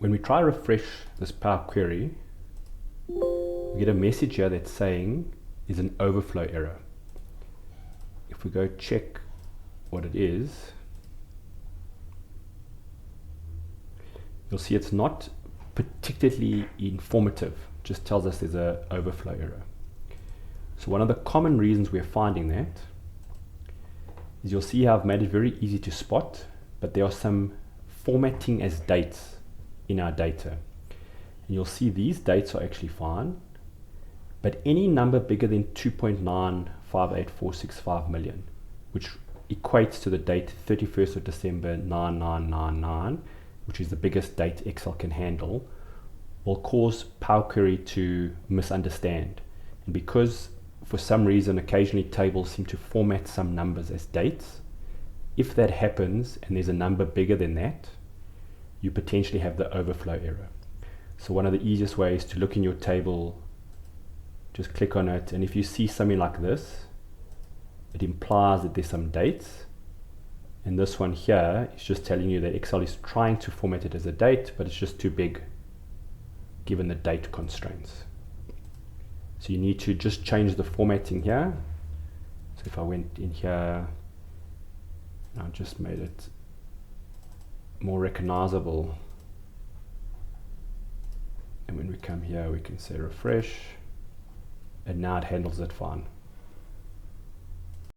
when we try to refresh this Power Query, we get a message here that's saying is an overflow error. If we go check what it is, you'll see it's not particularly informative, just tells us there's an overflow error. So one of the common reasons we're finding that is you'll see how I've made it very easy to spot, but there are some formatting as dates in our data. And you'll see these dates are actually fine, but any number bigger than 2.958465 million, which equates to the date 31st of December 9999, which is the biggest date Excel can handle, will cause Power Query to misunderstand. And because for some reason occasionally tables seem to format some numbers as dates, if that happens and there's a number bigger than that, you potentially have the overflow error. So one of the easiest ways to look in your table, just click on it, and if you see something like this, it implies that there's some dates, and this one here is just telling you that Excel is trying to format it as a date, but it's just too big given the date constraints. So you need to just change the formatting here. So if I went in here, I just made it more recognizable, and when we come here we can say refresh, and now it handles it fine.